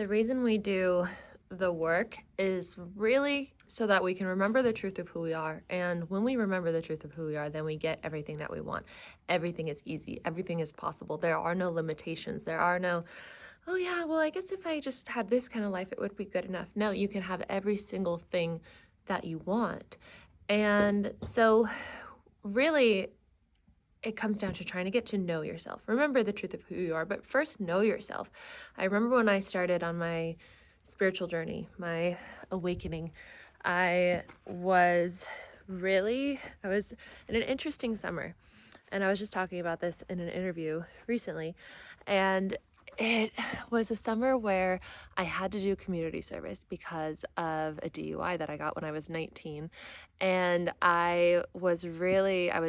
The reason we do the work is really so that we can remember the truth of who we are. And when we remember the truth of who we are, then we get everything that we want. Everything is easy, everything is possible. There are no limitations. There are no, oh, yeah, well, I guess if I just had this kind of life, it would be good enough. No, you can have every single thing that you want. And so, really, it comes down to trying to get to know yourself. Remember the truth of who you are, but first know yourself. I remember when I started on my spiritual journey, my awakening, I was in an interesting summer. And I was just talking about this in an interview recently. And it was a summer where I had to do community service because of a DUI that I got when I was 19. And I was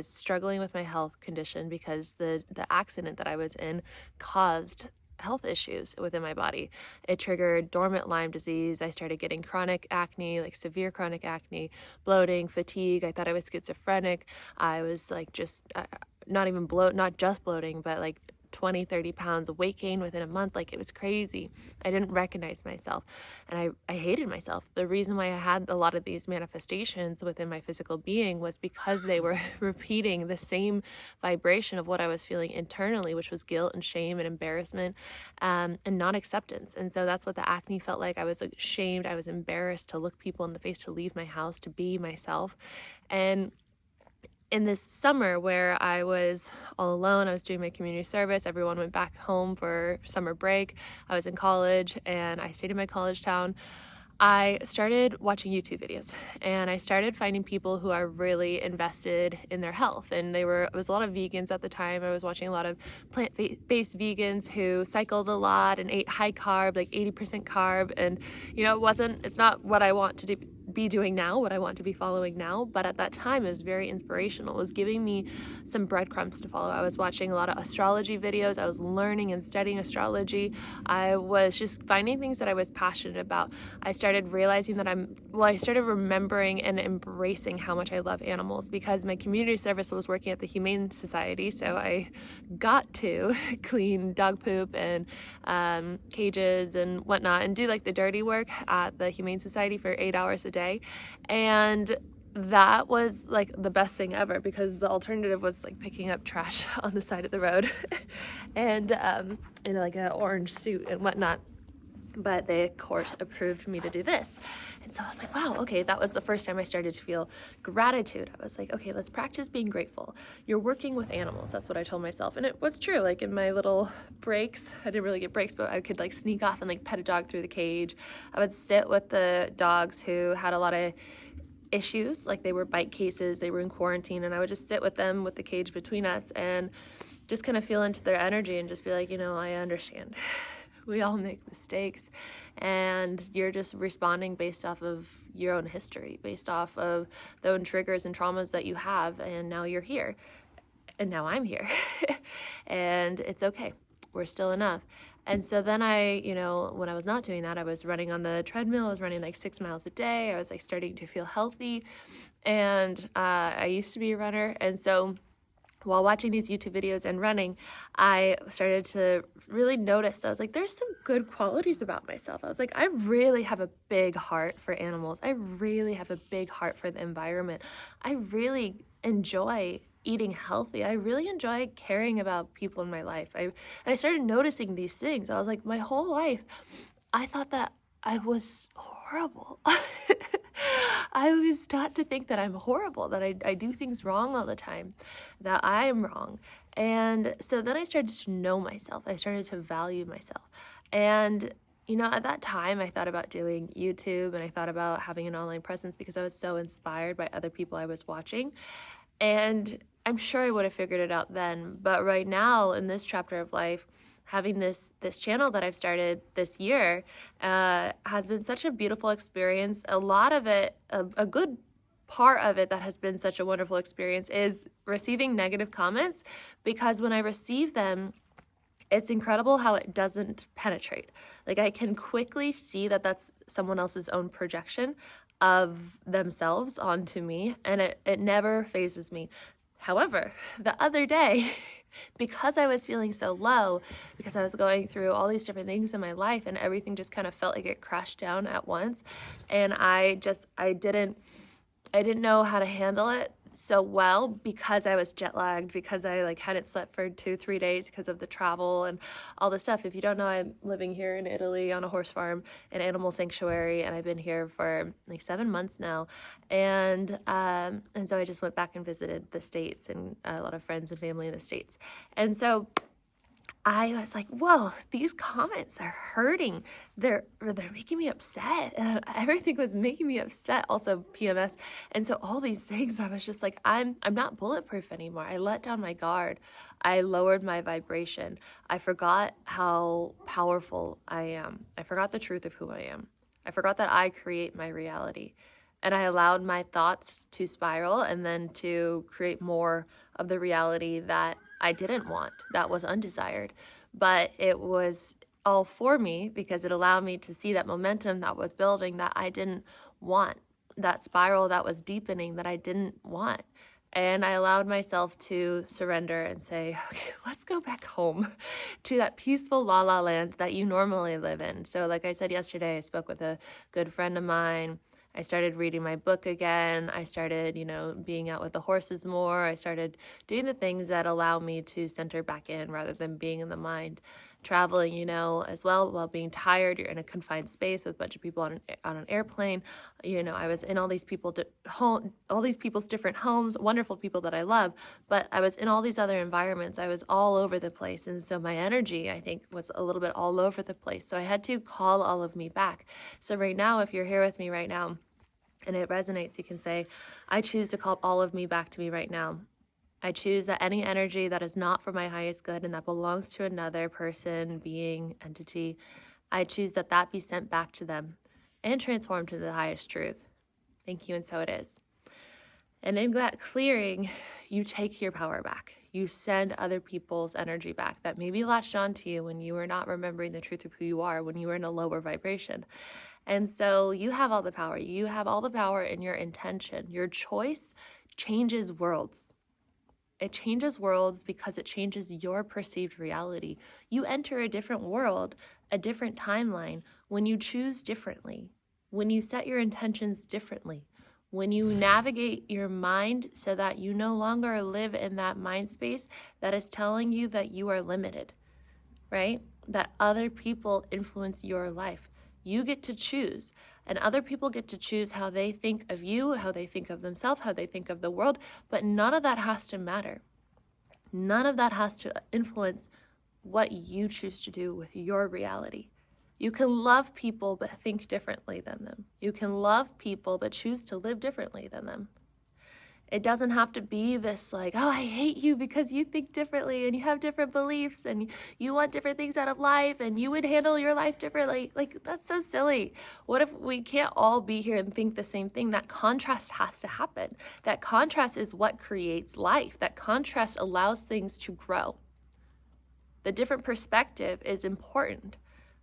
struggling with my health condition because the accident that I was in caused health issues within my body. It triggered dormant Lyme disease. I started getting chronic acne, like severe chronic acne, bloating, fatigue. I thought I was schizophrenic. I was like not just bloating, but like 20, 30 pounds of weight gain within a month. Like, it was crazy. I didn't recognize myself, and I hated myself. The reason why I had a lot of these manifestations within my physical being was because they were repeating the same vibration of what I was feeling internally, which was guilt and shame and embarrassment, and non-acceptance. And so that's what the acne felt like. I was ashamed. I was embarrassed to look people in the face, to leave my house, to be myself. And in this summer where I was all alone, I was doing my community service, everyone went back home for summer break, I was in college, and I stayed in my college town. I started watching YouTube videos, and I started finding people who are really invested in their health. And it was a lot of vegans at the time. I was watching a lot of plant-based vegans who cycled a lot and ate high carb, like 80% carb. And, it's not what I want to be doing now, what I want to be following now. But at that time, it was very inspirational. It was giving me some breadcrumbs to follow. I was watching a lot of astrology videos. I was learning and studying astrology. I was just finding things that I was passionate about. I started realizing that I started remembering and embracing how much I love animals, because my community service was working at the Humane Society. So I got to clean dog poop and cages and whatnot, and do like the dirty work at the Humane Society for 8 hours a day. And that was like the best thing ever, because the alternative was like picking up trash on the side of the road and in like an orange suit and whatnot. But the court approved me to do this. And so I was like, wow, okay, that was the first time I started to feel gratitude. I was like, okay, let's practice being grateful. You're working with animals. That's what I told myself. And it was true. Like, in my little breaks, I didn't really get breaks, but I could like sneak off and like pet a dog through the cage. I would sit with the dogs who had a lot of issues, like they were bite cases, they were in quarantine, and I would just sit with them with the cage between us and just kind of feel into their energy and just be like, I understand. We all make mistakes, and you're just responding based off of your own history, based off of the own triggers and traumas that you have, and now you're here, and now I'm here, and it's okay. We're still enough. And so then when I was not doing that, I was running on the treadmill. I was running like 6 miles a day. I was like starting to feel healthy, and I used to be a runner, and so while watching these YouTube videos and running, I started to really notice, I was like, there's some good qualities about myself. I was like, I really have a big heart for animals. I really have a big heart for the environment. I really enjoy eating healthy. I really enjoy caring about people in my life. And I started noticing these things. I was like, my whole life, I thought that I was horrible. I was taught to think that I'm horrible, that I do things wrong all the time, that I'm wrong. And so then I started to know myself. I started to value myself. And, at that time, I thought about doing YouTube, and I thought about having an online presence because I was so inspired by other people I was watching. And I'm sure I would have figured it out then. But right now, in this chapter of life, having this channel that I've started this year has been such a beautiful experience. A lot of it, a good part of it that has been such a wonderful experience is receiving negative comments, because when I receive them, it's incredible how it doesn't penetrate. Like, I can quickly see that that's someone else's own projection of themselves onto me, and it never phases me. However, the other day, because I was feeling so low, because I was going through all these different things in my life and everything just kind of felt like it crashed down at once. And I didn't know how to handle it so well because I was jet lagged, because I like hadn't slept for 2-3 days because of the travel and all this stuff. If you don't know, I'm living here in Italy on a horse farm, an animal sanctuary, and I've been here for like 7 months now. And so I just went back and visited the States and a lot of friends and family in the States. And so I was like, whoa, these comments are hurting. They're making me upset. Everything was making me upset. Also PMS. And so all these things, I was just like, I'm not bulletproof anymore. I let down my guard. I lowered my vibration. I forgot how powerful I am. I forgot the truth of who I am. I forgot that I create my reality. And I allowed my thoughts to spiral and then to create more of the reality that I didn't want, that was undesired. But it was all for me because it allowed me to see that momentum that was building that I didn't want, that spiral that was deepening that I didn't want. And I allowed myself to surrender and say, okay, let's go back home to that peaceful la la land that you normally live in. So like I said yesterday, I spoke with a good friend of mine. I started reading my book again. I started, being out with the horses more. I started doing the things that allow me to center back in rather than being in the mind. Traveling, as well, while being tired, you're in a confined space with a bunch of people on an airplane. I was in all these people's different homes, wonderful people that I love, but I was in all these other environments. I was all over the place. And so my energy, I think, was a little bit all over the place. So I had to call all of me back. So right now, if you're here with me right now and it resonates, you can say, I choose to call all of me back to me right now. I choose that any energy that is not for my highest good and that belongs to another person, being, entity, I choose that be sent back to them and transformed to the highest truth. Thank you, and so it is. And in that clearing, you take your power back. You send other people's energy back that maybe latched onto you when you were not remembering the truth of who you are, when you were in a lower vibration. And so you have all the power. You have all the power in your intention. Your choice changes worlds. It changes worlds because it changes your perceived reality. You enter a different world, a different timeline, when you choose differently, when you set your intentions differently, when you navigate your mind so that you no longer live in that mind space that is telling you that you are limited, right? That other people influence your life. You get to choose, and other people get to choose how they think of you, how they think of themselves, how they think of the world, but none of that has to matter. None of that has to influence what you choose to do with your reality. You can love people but think differently than them. You can love people but choose to live differently than them. It doesn't have to be this like, oh, I hate you because you think differently and you have different beliefs and you want different things out of life and you would handle your life differently. Like, that's so silly. What if we can't all be here and think the same thing? That contrast has to happen. That contrast is what creates life. That contrast allows things to grow. The different perspective is important,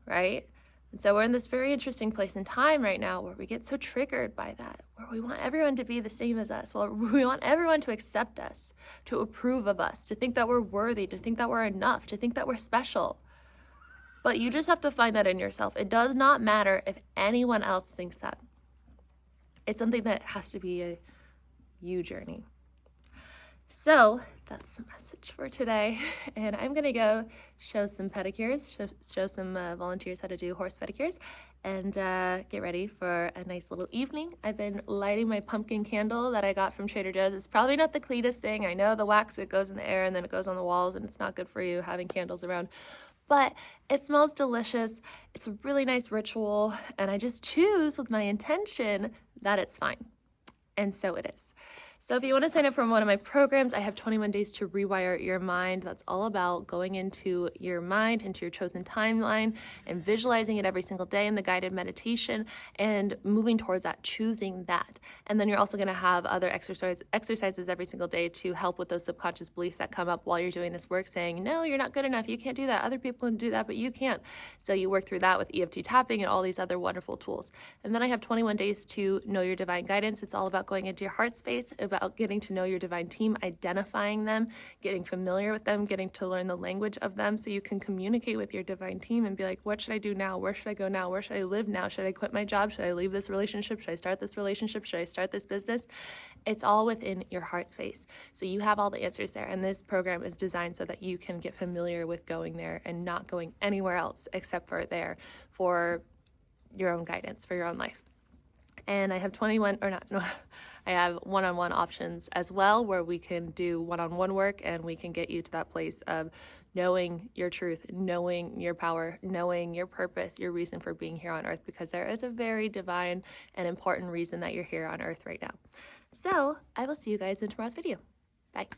right? And so we're in this very interesting place in time right now where we get so triggered by that, where we want everyone to be the same as us. Well, we want everyone to accept us, to approve of us, to think that we're worthy, to think that we're enough, to think that we're special. But you just have to find that in yourself. It does not matter if anyone else thinks that. It's something that has to be a you journey. So that's the message for today. And I'm going to go show some pedicures, show some volunteers how to do horse pedicures, and get ready for a nice little evening. I've been lighting my pumpkin candle that I got from Trader Joe's. It's probably not the cleanest thing. I know the wax, it goes in the air and then it goes on the walls, and it's not good for you having candles around. But it smells delicious. It's a really nice ritual. And I just choose with my intention that it's fine. And so it is. So if you want to sign up for one of my programs, I have 21 days to rewire your mind. That's all about going into your mind, into your chosen timeline, and visualizing it every single day in the guided meditation and moving towards that, choosing that. And then you're also going to have other exercises every single day to help with those subconscious beliefs that come up while you're doing this work, saying, no, you're not good enough. You can't do that. Other people can do that, but you can't. So you work through that with EFT tapping and all these other wonderful tools. And then I have 21 days to know your divine guidance. It's all about going into your heart space, about getting to know your divine team, identifying them, getting familiar with them, getting to learn the language of them so you can communicate with your divine team and be like, what should I do now? Where should I go now? Where should I live now? Should I quit my job? Should I leave this relationship? Should I start this relationship? Should I start this business? It's all within your heart space. So you have all the answers there. And this program is designed so that you can get familiar with going there and not going anywhere else except for there for your own guidance, for your own life. And I have I have one-on-one options as well, where we can do one-on-one work and we can get you to that place of knowing your truth, knowing your power, knowing your purpose, your reason for being here on earth, because there is a very divine and important reason that you're here on earth right now. So I will see you guys in tomorrow's video. Bye.